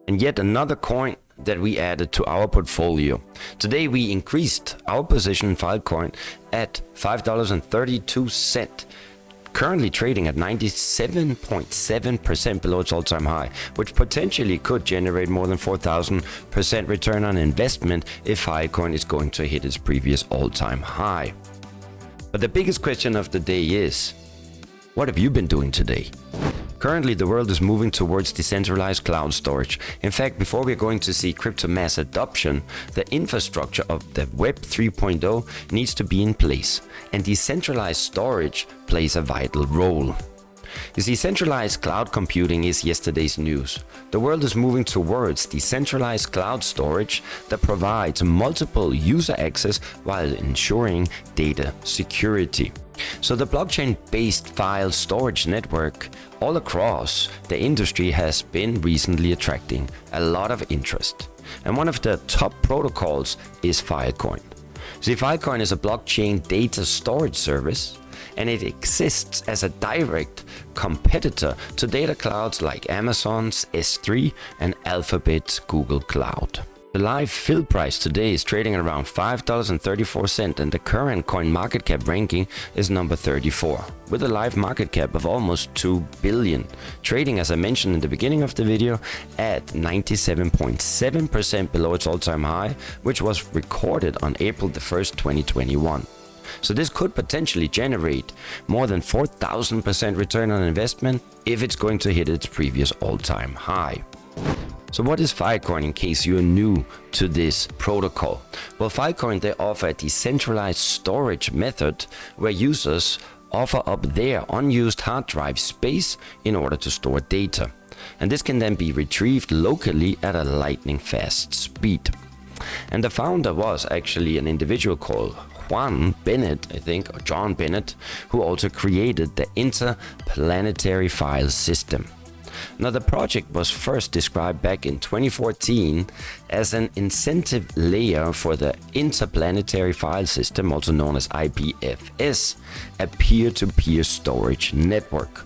and yet another coin that we added to our portfolio. Today we increased our position in Filecoin at $5.32, currently trading at 97.7% below its all-time high, which potentially could generate more than 4,000% return on investment if Filecoin is going to hit its previous all-time high. But the biggest question of the day is, what have you been doing today? Currently, the world is moving towards decentralized cloud storage. In fact, before we're going to see crypto mass adoption, the infrastructure of the Web 3.0 needs to be in place, and decentralized storage plays a vital role. You see, centralized cloud computing is yesterday's news. The world is moving towards decentralized cloud storage that provides multiple user access while ensuring data security. So the blockchain-based file storage network all across the industry has been recently attracting a lot of interest. And one of the top protocols is Filecoin. See, Filecoin is a blockchain data storage service, and it exists as a direct competitor to data clouds like Amazon's S3 and Alphabet's Google Cloud. The live fill price today is trading at around $5.34, and the current coin market cap ranking is number 34, with a live market cap of almost $2 billion, trading, as I mentioned in the beginning of the video, at 97.7% below its all-time high, which was recorded on April the 1st, 2021. So this could potentially generate more than 4,000% return on investment if it's going to hit its previous all-time high. So what is Filecoin, in case you're new to this protocol? Well, Filecoin, they offer a decentralized storage method where users offer up their unused hard drive space in order to store data. And this can then be retrieved locally at a lightning fast speed. And the founder was actually an individual called Juan Bennett, I think, or John Bennett, who also created the interplanetary file system. Now, the project was first described back in 2014 as an incentive layer for the interplanetary file system, also known as IPFS, a peer-to-peer storage network.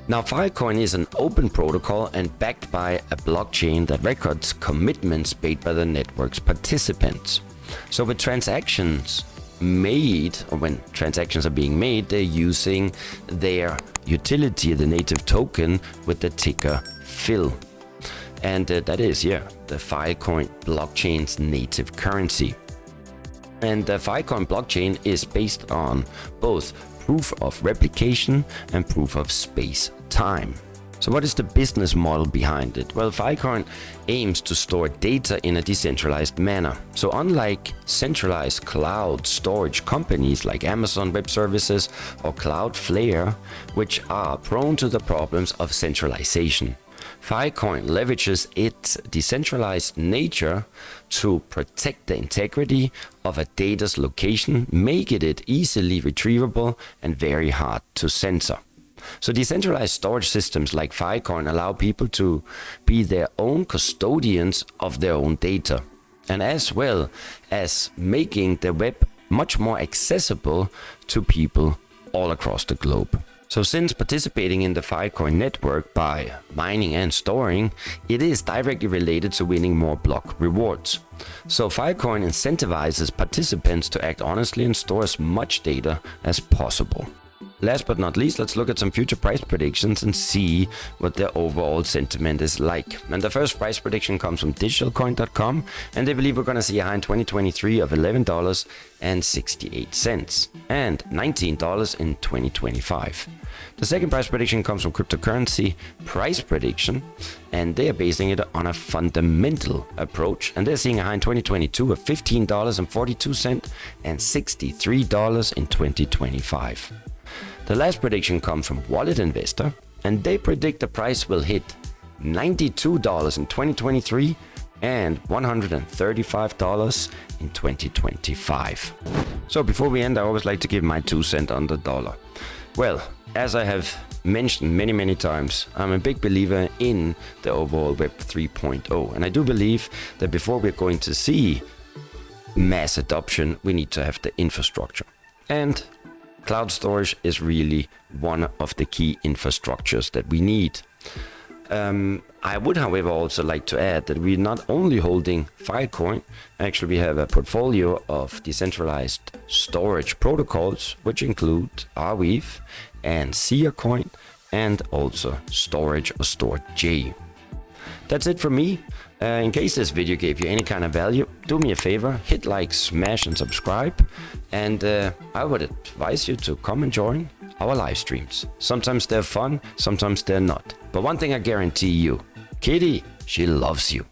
Now, Filecoin is an open protocol and backed by a blockchain that records commitments made by the network's participants. So with transactions made, or when transactions are being made, they're using their utility, the native token, with the ticker FIL. And that is, the Filecoin blockchain's native currency. And the Filecoin blockchain is based on both proof of replication and proof of space-time. So what is the business model behind it? Well, Filecoin aims to store data in a decentralized manner. So unlike centralized cloud storage companies like Amazon Web Services or Cloudflare, which are prone to the problems of centralization, Filecoin leverages its decentralized nature to protect the integrity of a data's location, making it easily retrievable and very hard to censor. So decentralized storage systems like Filecoin allow people to be their own custodians of their own data, and as well as making the web much more accessible to people all across the globe. So since participating in the Filecoin network by mining and storing, it is directly related to winning more block rewards. So Filecoin incentivizes participants to act honestly and store as much data as possible. Last but not least, let's look at some future price predictions and see what the overall sentiment is like. And the first price prediction comes from digitalcoin.com, and they believe we're going to see a high in 2023 of $11.68 and $19 in 2025. The second price prediction comes from cryptocurrency price prediction, and they are basing it on a fundamental approach, and they're seeing a high in 2022 of $15.42 and $63 in 2025. The last prediction comes from Wallet Investor, and they predict the price will hit $92 in 2023 and $135 in 2025. So before we end, I always like to give my 2 cents on the dollar. Well, as I have mentioned many times, I'm a big believer in the overall Web 3.0, and I do believe that before we're going to see mass adoption, we need to have the infrastructure. And cloud storage is really one of the key infrastructures that we need. I would, however, also like to add that we're not only holding Filecoin, actually we have a portfolio of decentralized storage protocols, which include Arweave and Sia Coin, and also Storage or Stored J. That's it from me. In case this video gave you any kind of value, do me a favor, hit like, smash and subscribe, and I would advise you to come and join our live streams. Sometimes they're fun, sometimes they're not. But one thing I guarantee you, Kitty, she loves you.